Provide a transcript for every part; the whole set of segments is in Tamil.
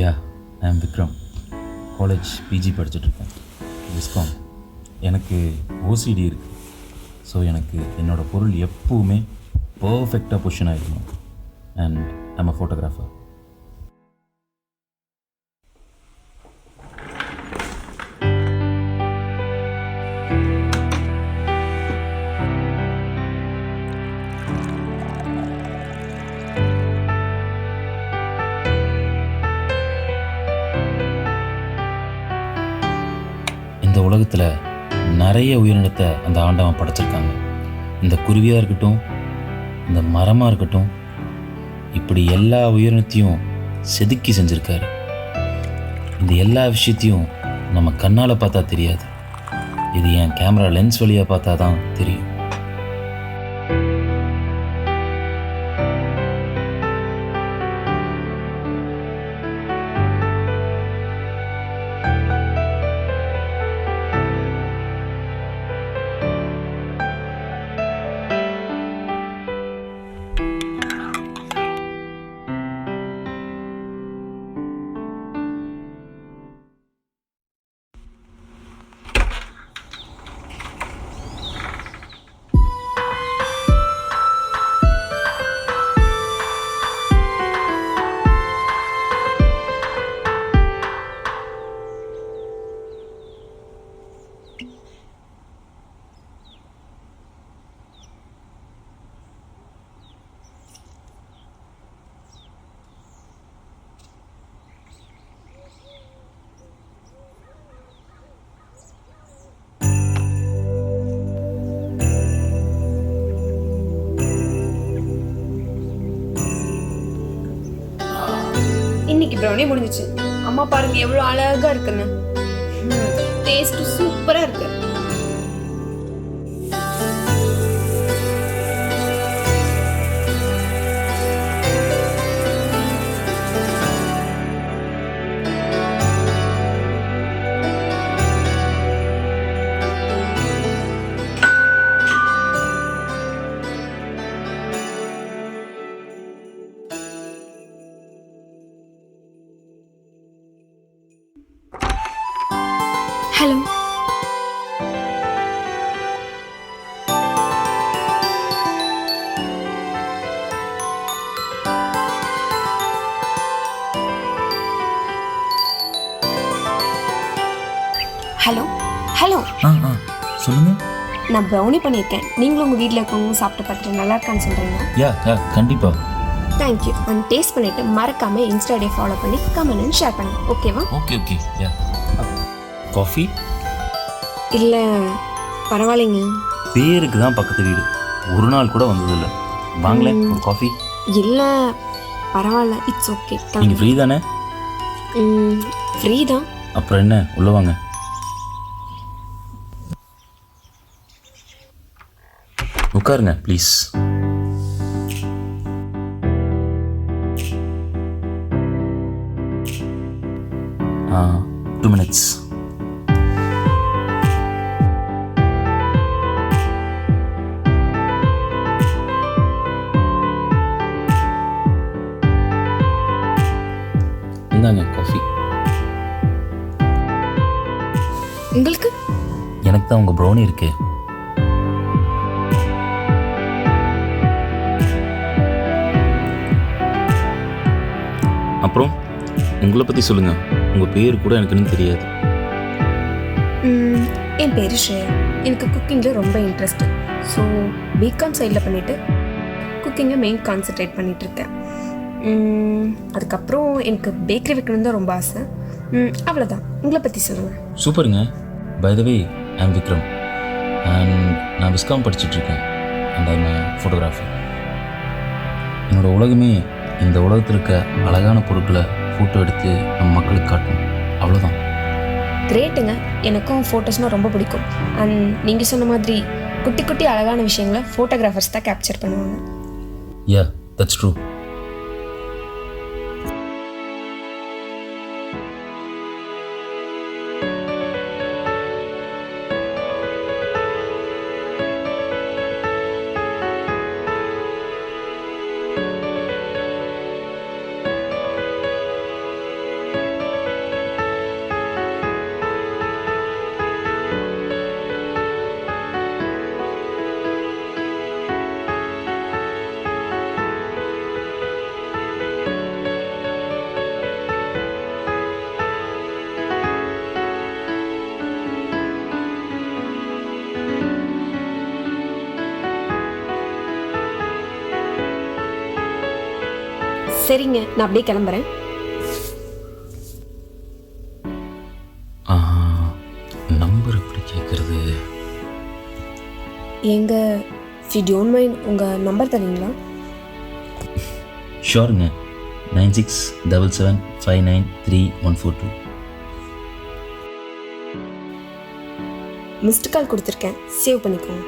Yeah, I am Vikram. College PG படிச்சுட்ருக்கேன். விஸ்காம். எனக்கு ஓசிடி இருக்குது. ஸோ எனக்கு என்னோடய பொருள் எப்பவுமே பர்ஃபெக்டாக பொசிஷன் ஆகிருக்கணும். And I'm a photographer. இந்த உலகத்தில் நிறைய உயிரினத்தை அந்த ஆண்டவன் படைச்சிருக்காங்க. இந்த குருவியாக இருக்கட்டும், இந்த மரமாக இருக்கட்டும், இப்படி எல்லா உயிரினத்தையும் செதுக்கி செஞ்சுருக்காரு. இந்த எல்லா விஷயத்தையும் நம்ம கண்ணால் பார்த்தா தெரியாது. இது என் கேமரா லென்ஸ் வழியாக பார்த்தா தான் தெரியும். இன்னைக்கு ப்ரௌனி முடிஞ்சிச்சு. அம்மா பாருங்க எவ்வளவு அழகா இருக்குன்னு. டேஸ்ட் சூப்பரா இருக்கு. ஹலோ. ஹலோ ஹலோ சொல்லுங்கள். நான் ப்ரௌனி பண்ணியிருக்கேன். நீங்களும் உங்கள் வீட்டில் இருக்கவங்க சாப்பிட்டு பார்த்துட்டு நல்லா இருக்கான்னு சொல்கிறீங்க? யா கண்டிப்பாக. தேங்க்யூ. அண்ட் டேஸ்ட் பண்ணிவிட்டு மறக்காமல் இன்ஸ்டாடே ஃபாலோ பண்ணி கமெண்ட் அண்ட் ஷேர் பண்ணுங்க. ஓகேவா? Okay yeah. காஃபி இல்லை பரவாயில்லைங்க. பேருக்கு தான் பக்கத்து வீடு, ஒரு நாள் கூட வந்ததில்லை. வாங்களேன் ஒரு காஃபி. இல்லை பரவாயில்ல, இட்ஸ் ஓகே. நீங்கள் ஃப்ரீ தானே? ஃப்ரீ தான். அப்புறம் என்ன, உள்ளே வாங்க. உட்காருங்க ப்ளீஸ். ஆ 2 minutes. இந்தாங்க காஃபி. உங்களுக்கு? எனக்கு தான் உங்கள் ப்ரௌனி இருக்கு. அப்புறம் உங்களை பற்றி சொல்லுங்கள். உங்கள் பேர் கூட எனக்கு இன்னும் தெரியாது. என் பேர் ஸ்ரேயா. எனக்கு குக்கிங்கில் ரொம்ப இன்ட்ரெஸ்ட். ஸோ பிகாம் சைடில் பண்ணிவிட்டு குக்கிங்கை மெயின் கான்சென்ட்ரேட் பண்ணிகிட்ருக்கேன். அதுக்கப்புறம் எனக்கு பேக்கரி வைக்கணுன்னு தான் ரொம்ப ஆசை. அவ்வளோதான். உங்களை பற்றி சொல்லுங்கள். சூப்பருங்க. By the way, I am Vikram and நான் விஸ்காம் படிச்சுட்ருக்கேன். And I am photographer. என்னோடய உலகமே இந்த உலகத்தில் இருக்க அழகான பொருட்களை ஃபோட்டோ எடுத்து நம்ம மக்களுக்கு காட்டணும். அவ்வளோதான். கிரேட்டுங்க. எனக்கும் ஃபோட்டோஸ்னால் ரொம்ப பிடிக்கும். அண்ட் நீங்கள் சொன்ன மாதிரி குட்டி குட்டி அழகான விஷயங்களை ஃபோட்டோகிராஃபர்ஸ் தான் கேப்சர் பண்ணுவாங்க. யா, தட்ஸ் ட்ரூ. சரிங்க, நான் அப்படியே கிளம்புறேன். நம்பர் எப்படி கேட்குறது? எங்க if you don't mind உங்கள் நம்பர் தரீங்களா? ஷோருங்க. 9677593142. மிஸ்டு கால் கொடுத்துருக்கேன், சேவ் பண்ணிக்கோங்க.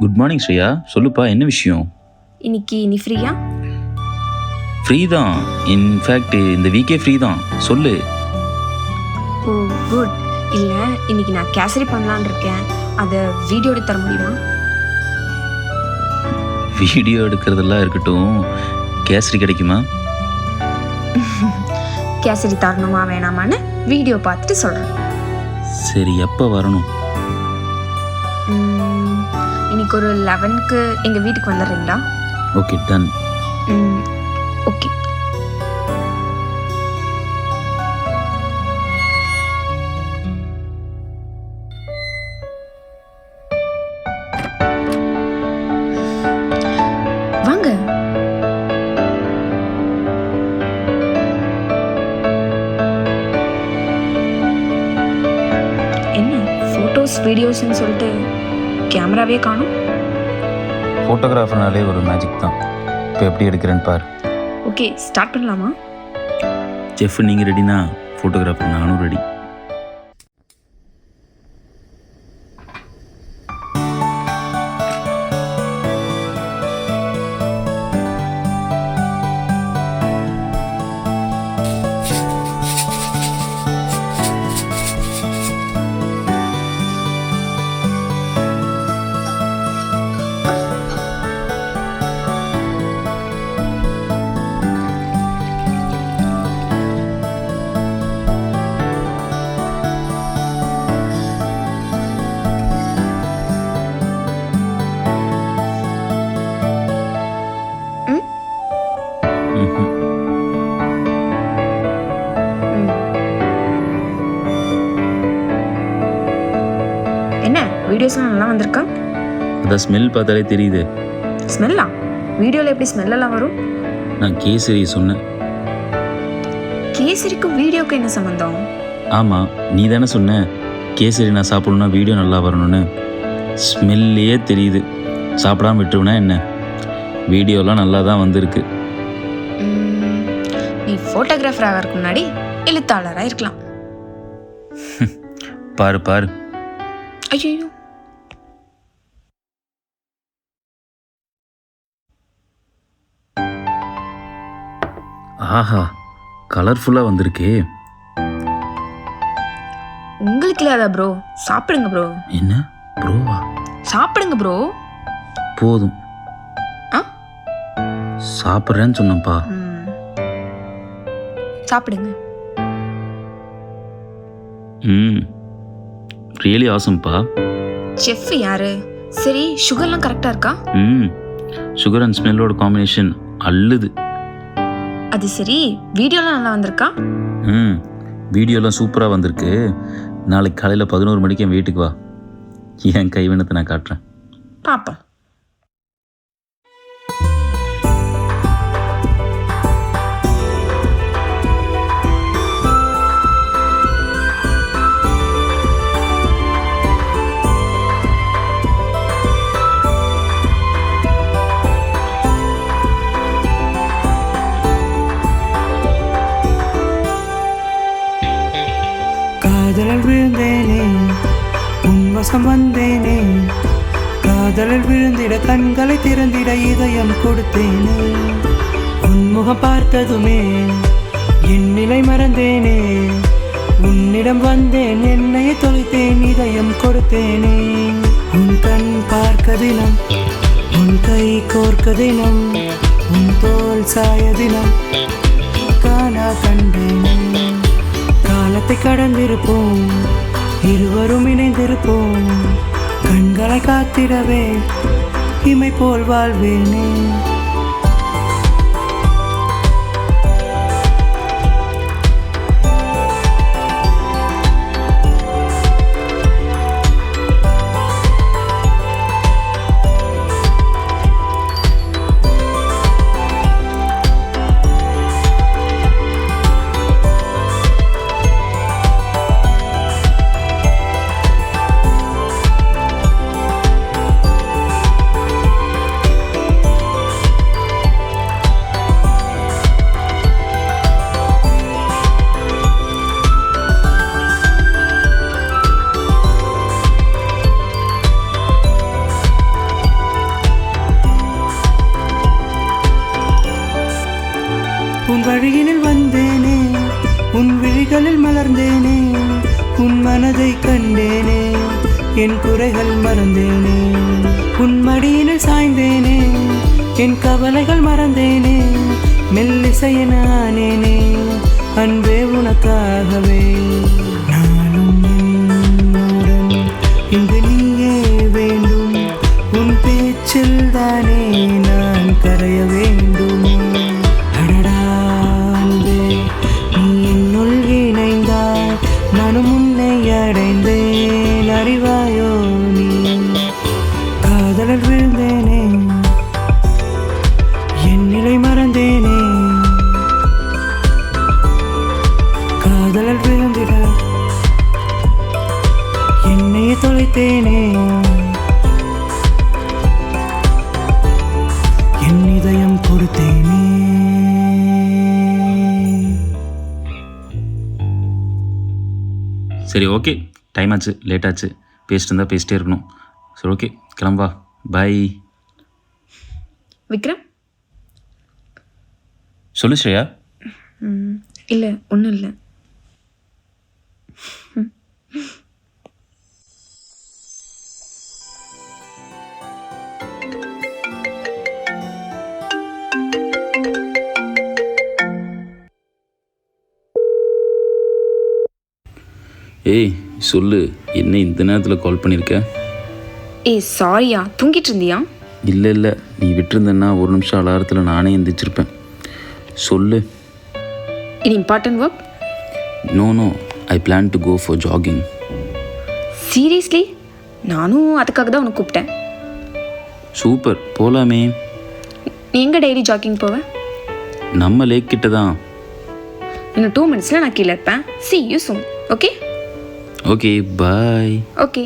குட் மார்னிங் ஸ்ரேயா, சொல்லுப்பா, என்ன விஷயம்? இன்னைக்கு நீ ஃப்ரீயா? ஃப்ரீ தான். இன்ஃபேக்ட் இந்த வீக்கே ஃப்ரீ தான். சொல்லு. ஓ குட். இல்லை, இன்னைக்கு நான் கேசரி பண்ணலான்னு இருக்கேன். அதை வீடியோ எடுத்து தர முடியுமா? வீடியோ எடுக்கிறதெல்லாம் இருக்கட்டும், கேசரி கிடைக்குமா? கேசரி தரணுமா வேணாமான்னு வீடியோ பார்த்துட்டு சொல்கிறேன். சரி, எப்போ வரணும்? இன்னைக்கு ஒரு 11க்கு எங்கள் வீட்டுக்கு வந்துடுறீங்களா? Okay, done. ஓகே. வாங்க. என்ன ஃபோட்டோஸ் வீடியோஸ்ன்னு சொல்லிட்டு கேமராவே காணும்? ஃபோட்டோகிராஃபர்னாலே ஒரு மேஜிக் தான். இப்போ எப்படி எடுக்கிறேன்னு பார். ஓகே, ஸ்டார்ட் பண்ணலாமா? செஃப் நீங்கள் ரெடினா ஃபோட்டோகிராஃபர் நானும் ரெடி. என்ன வீடியோஸ்லாம் நல்லா வந்திருக்கா? அதான் ஸ்மெல் பார்த்தாலே தெரியுது. ஸ்மெல்லா? வீடியோவில் எப்படி ஸ்மெல்லாம் வரும்? நான் கேசரி சொன்னேன். கேசரிக்கும் வீடியோக்கு என்ன சம்மந்தம்? ஆமாம், நீ தானே சொன்ன கேசரி நான் சாப்பிடணுன்னா வீடியோ நல்லா வரணும்னு. ஸ்மெல்லையே தெரியுது. சாப்பிடாம விட்டுருவேனா என்ன? வீடியோலாம் நல்லா தான் வந்திருக்கு. நீ ஃபோட்டோகிராஃபர் ஆகிறதுக்கு முன்னாடி எழுத்தாளராக இருக்கலாம். பாரு பாரு. ஐயோ, ஆஹா, கலர்ஃபுல்லாக வந்திருக்கே. உங்களுக்கு இல்லாதா ப்ரோ? சாப்பிடுங்க ப்ரோ. என்ன ப்ரோவா? சாப்பிடுங்க ப்ரோ. போதும். ஆ, சாப்பிட்றேன்னு சொன்னப்பா. சாப்பிடுங்க. ரியலி ஆசம்பா. செஃப் யாரு? சரி, சுகர்லாம் கரெக்டாக இருக்கா? சுகர் அண்ட் ஸ்மெல்லோட காம்பினேஷன் அள்ளுது. அது சரி, வீடியோலாம் நல்லா வந்திருக்கா? வீடியோலாம் சூப்பராக வந்திருக்கு. நாளைக்கு காலையில் 11 மணிக்கு என் வீட்டுக்கு வா. என் கைவண்ணத்தை நான் காட்டுறேன். பாப்போம். காதலில் விழுந்தேனே, உன் வசம் வந்தேனே, காதலில் விழுந்திட கண்களை திறந்திட இதயம் கொடுத்தேனே, உன் முகம் பார்த்ததுமே என் நிலை மறந்தேனே, உன்னிடம் வந்தேன் என்னையே தொலைத்தேன் இதயம் கொடுத்தேனே, உன் கண் பார்க்க தினம், உன் கை கோர்க்க தினம், உன் தோல் சாய தினம் காணா கண்டேனே, காலத்தை கடந்திருப்போம், இருவரும் இணைந்திருப்போம், கண்களை காத்திடவே இமை போல் வாழ்வேனே. உன் வழியினில் வந்தேனே, உன் விழிகளில் மலர்ந்தேனே, உன் மனதை கண்டேனே, என் குறைகள் மறந்தேனே, உன் மடியினில் சாய்ந்தேனே, என் கவலைகள் மறந்தேனே, மெல்லிசையென ஆனேனே, அன்பே உனக்காகவே. நானும் என்னுடன் இங்கு நீயே வேண்டும், உன் பேச்சில் தானே நான் கரைய வேண்டும். நானும் உன்னை அடைந்தேன் அறிவாயோ நீ. காதலில் விழுந்தேனே, என் நிலை மறந்தேனே, காதலில் விழுந்திட என்னையே தொலைத்தேனே, என் இதயம் கொடுத்தேனே. சரி, ஓகே, டைம் ஆச்சு, லேட் ஆச்சு, பேசிட்டு இருந்தால் பேசிட்டே இருக்கணும். சரி, ஓகே, கிளம்பா, பாய். விக்ரம். சொல்லு ஸ்ரேயா. இல்லை, ஒன்றும் இல்லை. ஏய் சொல்லு, என்ன இந்த நேரத்தில் கால் பண்ணியிருக்க? ஏய் சாரியா, தூங்கிட்டு இருந்தியா? இல்லை, நீ விட்டுருந்தேன்னா 1 நிமிஷம் அலாரத்தில் நானே எந்திரிச்சிருப்பேன். சொல்லு. இது important work? No, I plan to go for jogging. Seriously? நானும் அதுக்காக தான் உனக்கு கூப்பிட்டேன். சூப்பர், போகலாமே. நீ எங்கே டெய்லி ஜாக்கிங் போவேன்? நம்ம லேக் கிட்ட தான். இன்னும் 2 மினிட்ஸில் நான் கீழே இருப்பேன். See you soon. Okay? Okay, bye. Okay.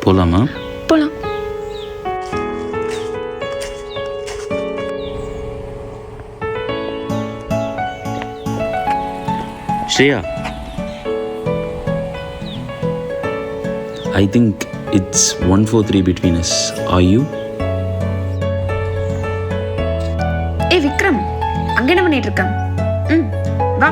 போகலாமா? போகலாம். Shreya, I think it's 143 between us. Are you? ஏய் விக்ரம், அங்க என்ன பண்ணிட்டு இருக்க? வா.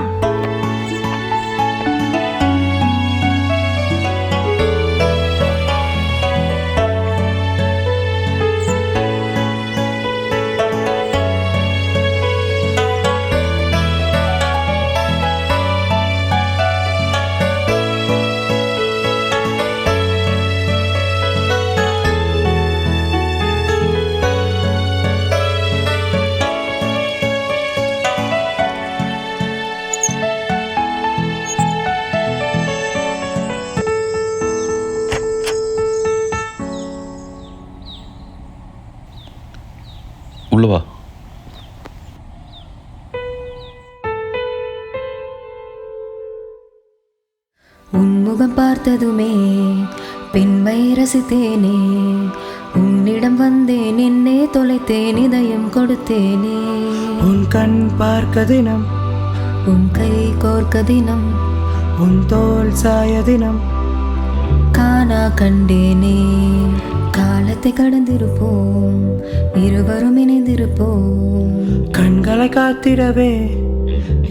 உள்ளவா. உன்முகம் பார்த்ததுமே பெண்மை ரசித்தேனே, உன்னிடம் வந்தேன் என்னே தொலைத்தேன் இதயம் கொடுத்தேனே. உன் கண் பார்க்க தினம், உன் கை கோர்க்க தினம், உன் தோல் சாய தினம், காணா கண்டேனே. காலத்தை கடந்திருப்போம், இருவரும் இணைந்திருப்போம். கண்களை காத்திடவே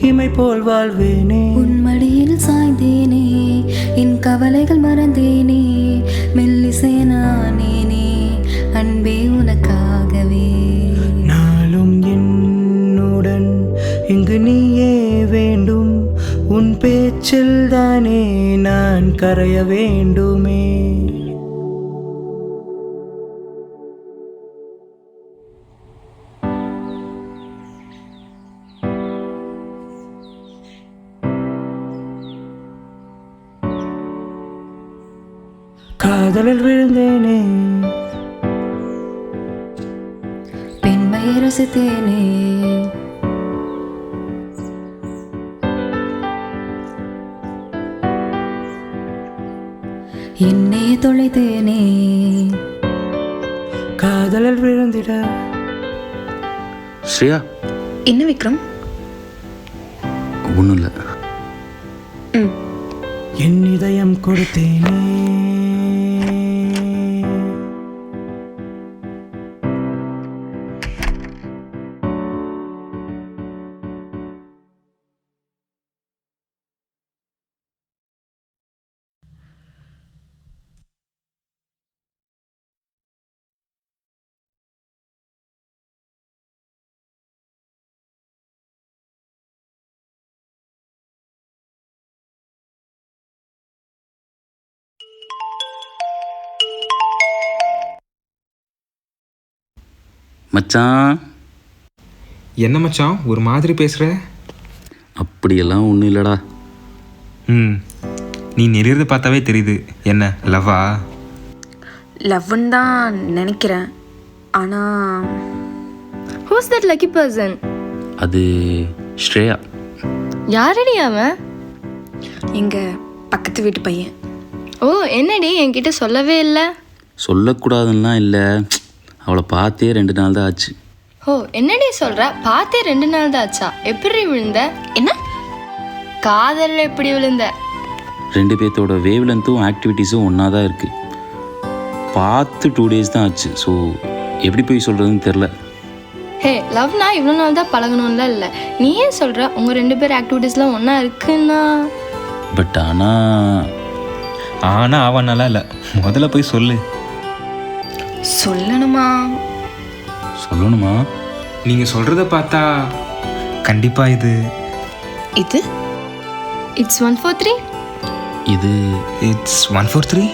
இமை போல் வாழ்வேனே. உன் மடியில் சாய்ந்தேனே, என் கவலைகள் மறந்தேனே. மெல்லிசேனானேனே அன்பே உனக்காகவே. நாளும் என்னுடன் இங்கு நீயே வேண்டும். உன் பேச்சில் தானே நான் கரைய வேண்டுமே. காதலில் விழுந்தேனே, பெண்மை ரசித்தேனே. என்னே தொலைத்தேனே. காதலில் விழுந்திட. ஸ்ரேயா, என்ன விக்ரம்? ஒன்றும் இல்லை. என் இதயம் கொடுத்தேனே. மச்சான். என்ன மச்சான் ஒரு மாதிரி பேசுகிற? அப்படியெல்லாம் ஒன்றும் இல்லைடா. நீ நெறியறது பார்த்தாவே தெரியுது. என்ன லவ்வா? லவ்னு தான் நினைக்கிறேன். ஆனால் ஹூஸ் தட் லக்கி பர்சன்? அது ஸ்ரேயா. யாரடி அவன்? எங்கள் பக்கத்து வீட்டு பையன். ஓ, என்னடி என்கிட்ட சொல்லவே இல்லை? சொல்லக்கூடாதுன்னா இல்லை, அவளை பார்த்தே 2 நாள் தான் ஆச்சு. ஓ, என்னடி சொல்கிற? பார்த்தே 2 நாள் தான் ஆச்சா? எப்படி விழுந்த? என்ன காதலில் எப்படி விழுந்த? 2 பேர்த்தோட வேவ் லென்த்தும் ஆக்டிவிட்டீஸும் ஒன்றா தான் இருக்குது. பார்த்து 2 days தான் ஆச்சு. ஸோ எப்படி போய் சொல்கிறதுன்னு தெரில. ஹே, லவ்னா இவ்வளோ நாள் தான் பழகணும்லாம் இல்லை. நீ ஏன் சொல்கிற? உங்கள் 2 பேர் ஆக்டிவிட்டீஸ்லாம் ஒன்றா இருக்குன்னா? பட் ஆனால் அவன் நல்லா இல்லை. முதல்ல போய் சொல்லு. சொல்லணுமா? சொல்லணுமா? நீங்கள் சொல்கிறத பார்த்தா கண்டிப்பாக இது இட்ஸ் 143. இது இட்ஸ் 143.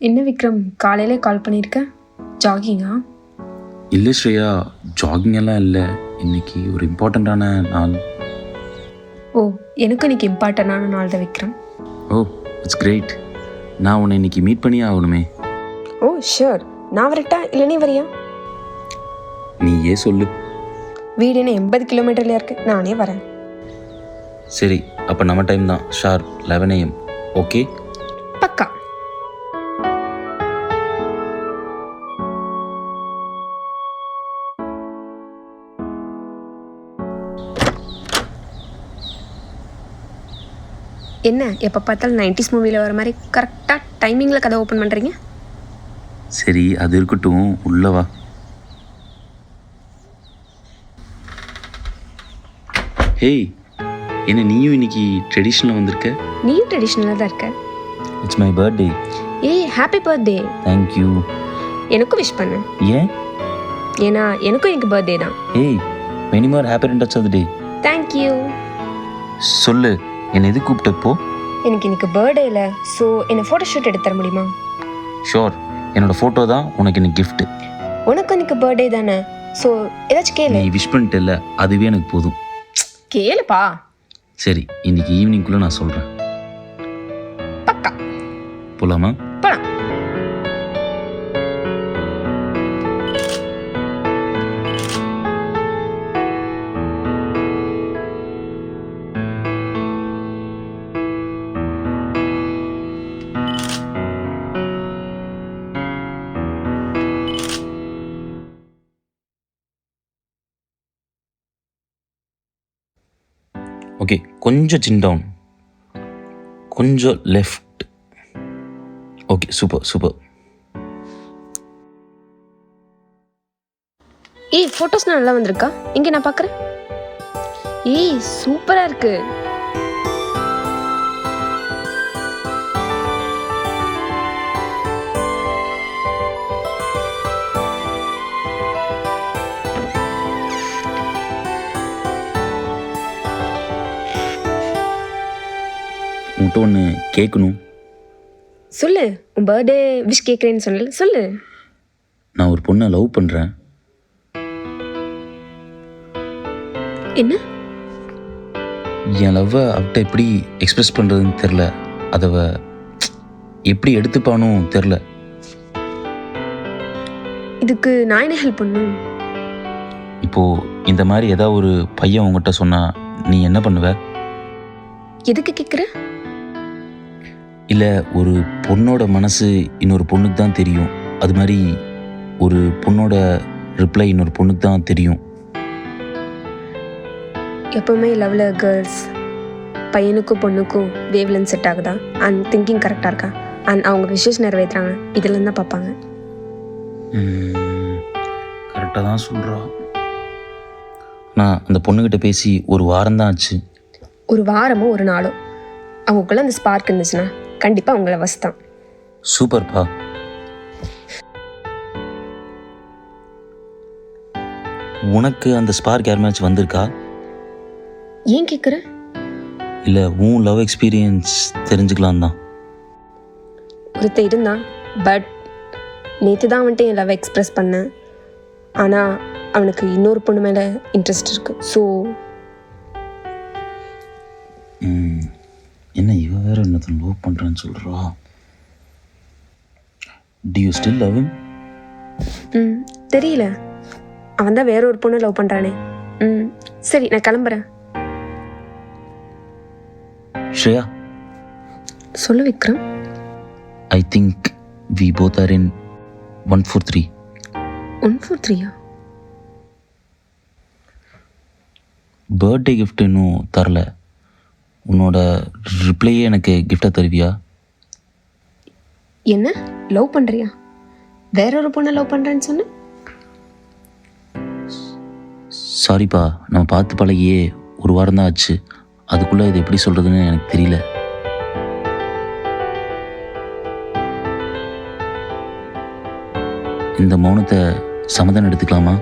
என்ன விக்ரம், காலையிலே கால் பண்ணியிருக்க? ஜாகிங்கா? இல்லை ஸ்ரேயா, ஜாகிங் எல்லாம் இல்லை. இன்னைக்கு ஒரு இம்பார்ட்டண்ட்டான நாள். ஓ, எனக்கு இன்னைக்கு இம்பார்ட்டண்டான நாள் தான் விக்ரம். ஓ, இட்ஸ் கிரேட். நான் உன்னை இன்னைக்கு மீட் பண்ணியே ஆகணுமே. ஓ ஷூர். நான் வரட்டா இல்லை நீ வரியா? நீயே சொல்லு. வீடு என்ன 80 கிலோமீட்டர்லையா இருக்குது? நானே வரேன். சரி, அப்போ நம்ம டைம் தான். Sharp 11 AM. ஓகே? பக்கா. என்ன எப்போ பார்த்தாலும் 90s மூவியில் வர மாதிரி கரெக்டாக டைமிங்கில் கதை ஓப்பன் பண்ணுறீங்க? சரி, அது இருக்கட்டும், உள்ள வா. ஹேய், என்ன நீயும் இன்னைக்கு ட்ரெடிஷ்னலாக வந்திருக்க? நீயும் ட்ரெடிஷ்னலாக தான் இருக்க. It's my birthday. ஏய் ஹாப்பி பர்த்டே. தேங்க்யூ. எனக்கும் விஷ் பண்ணு. ஏன்? ஏன்னா எனக்கும் எனக்கு பர்த்டே தான். ஏய், many more happy returns of the day. Thank you. சொல்லு, என்னை எது கூப்பிட்டப்போ? எனக்கு இன்னைக்கு பர்த்டேல ஸோ என்னை ஃபோட்டோ ஷூட் எடுத்து தர முடியுமா? ஷோர், என்னோட ஃபோட்டோ தான் உனக்கு எனக்கு gift. உனக்கு இன்னைக்கு பர்த்டே தானே, ஸோ ஏதாச்சும் கேளு. நீ விஷ் பண்ணிட்டல, அதுவே எனக்கு போதும். கேளுப்பா. சரி, இன்னைக்கு ஈவினிங்குள்ளே நான் சொல்கிறேன். பக்கா. போலாமா? போலாம். ஓகே, கொஞ்சம் சின் டவுன், கொஞ்சம் லெஃப்ட். Okay, super super. ஏய் ஃபோட்டோஸ் நல்லா வந்திருக்கா? இங்கே நான் பார்க்குறேன். ஏய் சூப்பராக இருக்கு. உன்கிட்ட ஒன்று கேட்கணும். சொல்லு. உன் பர்த்டே விஷ் கேட்குறேன்னு சொல்லு. சொல்லு. நான் ஒரு பொண்ணை லவ் பண்ணுறேன். என்ன? என் லவ்வை அவட்ட எப்படி எக்ஸ்பிரஸ் பண்ணுறதுன்னு தெரில. அதை எப்படி எடுத்துப்பானும் தெரில. இதுக்கு நான் என்ன ஹெல்ப் பண்ணும்? இப்போது இந்த மாதிரி ஏதாவது ஒரு பையன் உங்ககிட்ட சொன்னால் நீ என்ன பண்ணுவ? எதுக்கு கேட்குற? இல்லை, ஒரு பொண்ணோட மனசு இன்னொரு பொண்ணுக்கு தான் தெரியும். அது மாதிரி ஒரு பொண்ணோட ரிப்ளை இன்னொரு பொண்ணுக்கு தான் தெரியும். எப்போவுமே லவ்ல கேர்ள்ஸ் பையனுக்கும் பொண்ணுக்கும் வேவ்லென்த் செட் ஆகுதா அண்ட் திங்கிங் கரெக்டாக இருக்கா அண்ட் அவங்க விஷஸ் நிறைவேற்றுறாங்க, இதெல்லாம் தான் பார்ப்பாங்க. கரெக்டாக தான் சொல்கிறா. நான் அந்த பொண்ணுக்கிட்ட பேசி ஒரு வாரம் தான் ஆச்சு. ஒரு வாரமோ ஒரு நாளோ அவங்களுக்குள்ள அந்த ஸ்பார்க் இருந்துச்சுன்னா கண்டிப்பாக அவங்கள வசதான். சூப்பர்ப்பா. உனக்கு அந்த ஸ்பார்க் யார் மேட்ச் வந்திருக்கா? ஏன் கேட்குற? இல்லை, உன் லவ் எக்ஸ்பீரியன்ஸ் தெரிஞ்சுக்கலாம் தான். ஒருத்தர் இருந்தான், பட் நேற்று தான் வந்துட்டு என் லவ் எக்ஸ்ப்ரெஸ் பண்ணேன். ஆனால் அவனுக்கு இன்னொரு பொண்ணு மேலே இன்ட்ரெஸ்ட் இருக்குது. ஸோ என்ன இவ வேற என்னத்தன் லவ் பண்ணுறான்னு சொல்கிறா? To you still love him? தெரியல. அவன் தான் வேற ஒரு பொண்ணு லவ் பண்ணுறானே. சரி, நான் கிளம்புறேன். ஸ்ரேயா, சொல்லு Vikram. I think we both are in 143. 143-ஆ? பர்த்டே கிஃப்ட் இன்னும் தரல. உன்னோட ரிப்ளையே எனக்கு கிஃப்டாக தருவியா? என்ன லவ் பண்ணுறியா? வேற ஒரு பொண்ணை லவ் பண்ணுறேன்னு சொன்ன? சாரிப்பா, நம்ம பார்த்து பழகியே ஒரு வாரம் தான் ஆச்சு. அதுக்குள்ளே இது எப்படி சொல்கிறதுன்னு எனக்கு தெரியல. இந்த மௌனத்தை சமாதானம் எடுத்துக்கலாமா?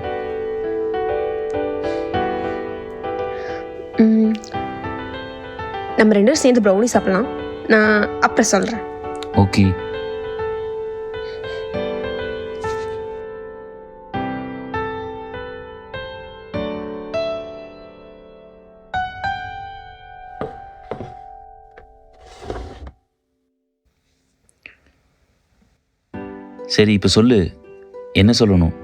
நம்ம ரெண்டு பேரும் சேர்ந்து ப்ரௌனி சாப்பிடலாம். நான் அப்புறம் சொல்கிறேன். ஓகே. சரி, இப்போ சொல்லு, என்ன சொல்லணும்?